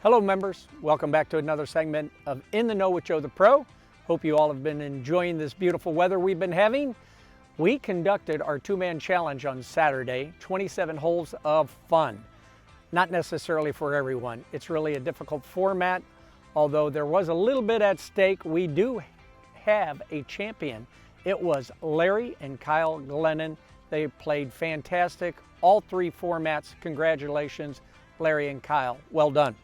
Hello members, welcome back to another segment of In the Know with Joe the Pro. Hope you all have been enjoying this beautiful weather we've been having. We conducted our two-man challenge on Saturday, 27 holes of fun. Not necessarily for everyone. It's really a difficult format. Although there was a little bit at stake, we do have a champion. It was Larry and Kyle Glennon. They played fantastic, all three formats. Congratulations, Larry and Kyle. Well done.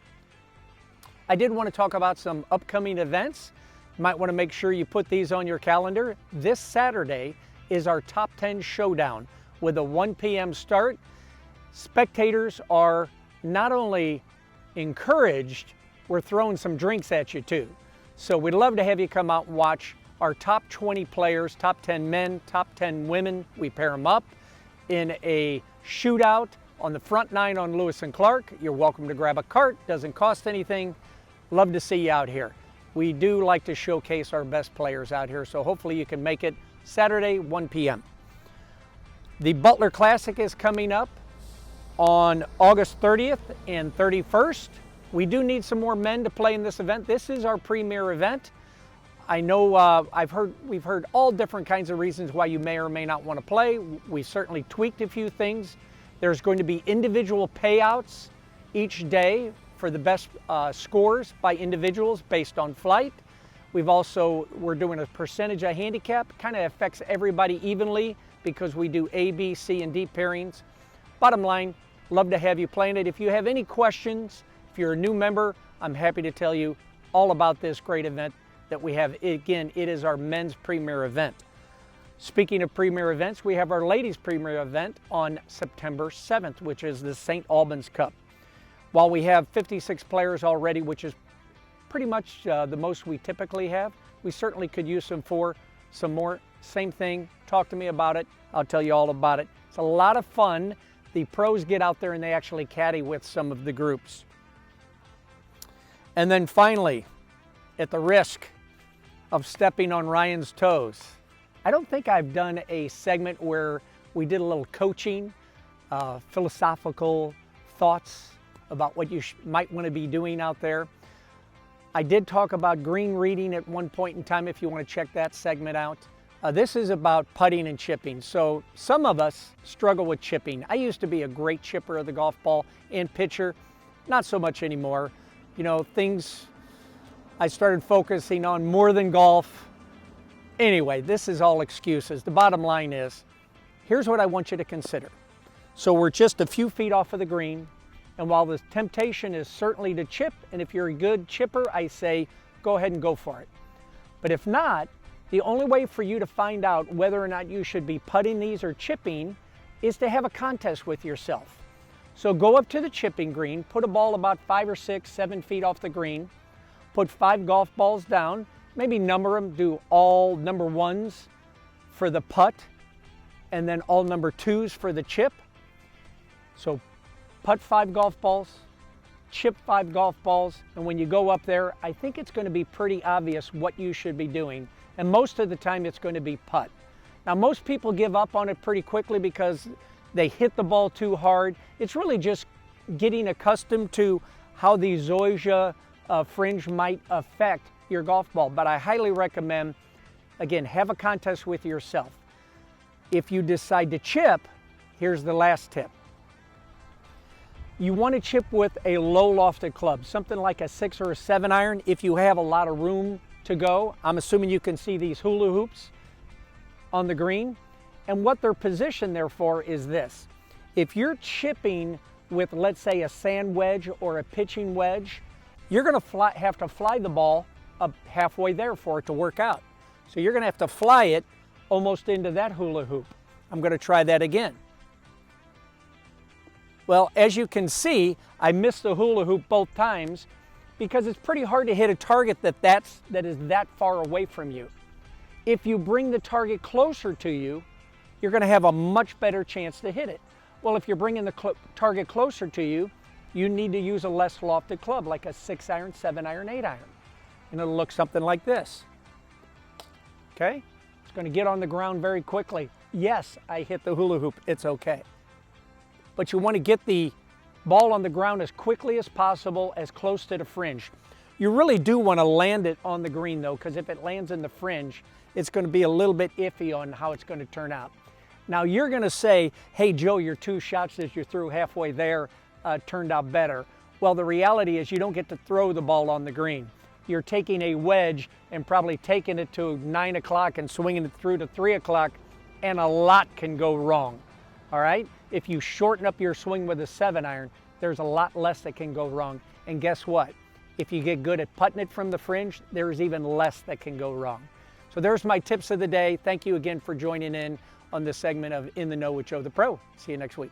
I did want to talk about some upcoming events. You might want to make sure you put these on your calendar. This Saturday is our Top 10 Showdown with a 1 p.m. start. Spectators are not only encouraged, we're throwing some drinks at you too. So we'd love to have you come out and watch our top 20 players, top 10 men, top 10 women. We pair them up in a shootout on the front nine on Lewis and Clark. You're welcome to grab a cart, doesn't cost anything. Love to see you out here. We do like to showcase our best players out here, so hopefully you can make it Saturday, 1 p.m. The Butler Classic is coming up on August 30th and 31st. We do need some more men to play in this event. This is our premier event. I know we've heard all different kinds of reasons why you may or may not want to play. We certainly tweaked a few things. There's going to be individual payouts each day for the best scores by individuals based on flight. We're doing a percentage of handicap. Kind of affects everybody evenly because we do A, B, C, and D pairings. Bottom line, love to have you playing it. If you have any questions, if you're a new member, I'm happy to tell you all about this great event that we have. Again, it is our men's premier event. Speaking of premier events, we have our ladies' premier event on September 7th, which is the St. Albans Cup. While we have 56 players already, which is pretty much the most we typically have, we certainly could use some more. Same thing, talk to me about it. I'll tell you all about it. It's a lot of fun. The pros get out there and they actually caddy with some of the groups. And then finally, at the risk of stepping on Ryan's toes, I don't think I've done a segment where we did a little coaching, philosophical thoughts about what you might want to be doing out there. I did talk about green reading at one point in time if you want to check that segment out. This is about putting and chipping. So some of us struggle with chipping. I used to be a great chipper of the golf ball and pitcher, not so much anymore. You know, I started focusing on more than golf. Anyway, this is all excuses. The bottom line is, here's what I want you to consider. So we're just a few feet off of the green, and while the temptation is certainly to chip, and if you're a good chipper, I say, go ahead and go for it. But if not, the only way for you to find out whether or not you should be putting these or chipping is to have a contest with yourself. So go up to the chipping green, put a ball about 5 or 6, 7 feet off the green, put 5 golf balls down, maybe number them, do all number 1s for the putt, and then all number 2s for the chip. So putt 5 golf balls, chip 5 golf balls, and when you go up there, I think it's going to be pretty obvious what you should be doing. And most of the time it's going to be putt. Now most people give up on it pretty quickly because they hit the ball too hard. It's really just getting accustomed to how the zoysia fringe might affect your golf ball. But I highly recommend, again, have a contest with yourself. If you decide to chip, here's the last tip. You want to chip with a low lofted club, something like a 6 or a 7 iron if you have a lot of room to go. I'm assuming you can see these hula hoops on the green. And what they're positioned there for is this. If you're chipping with, let's say, a sand wedge or a pitching wedge, you're going to have to fly the ball up halfway there for it to work out. So you're going to have to fly it almost into that hula hoop. I'm going to try that again. Well, as you can see, I missed the hula hoop both times because it's pretty hard to hit a target that is that far away from you. If you bring the target closer to you, you're going to have a much better chance to hit it. Well, if you're bringing the target closer to you, you need to use a less lofted club, like a 6 iron, 7 iron, 8 iron. And it'll look something like this. Okay? It's going to get on the ground very quickly. Yes, I hit the hula hoop. It's okay. But you want to get the ball on the ground as quickly as possible, as close to the fringe. You really do want to land it on the green though, because if it lands in the fringe, it's going to be a little bit iffy on how it's going to turn out. Now you're going to say, hey Joe, your 2 shots that you threw halfway there turned out better. Well, the reality is you don't get to throw the ball on the green. You're taking a wedge and probably taking it to 9 o'clock and swinging it through to 3 o'clock, and a lot can go wrong. All right? If you shorten up your swing with a 7-iron, there's a lot less that can go wrong. And guess what? If you get good at putting it from the fringe, there's even less that can go wrong. So there's my tips of the day. Thank you again for joining in on this segment of In the Know with Joe the Pro. See you next week.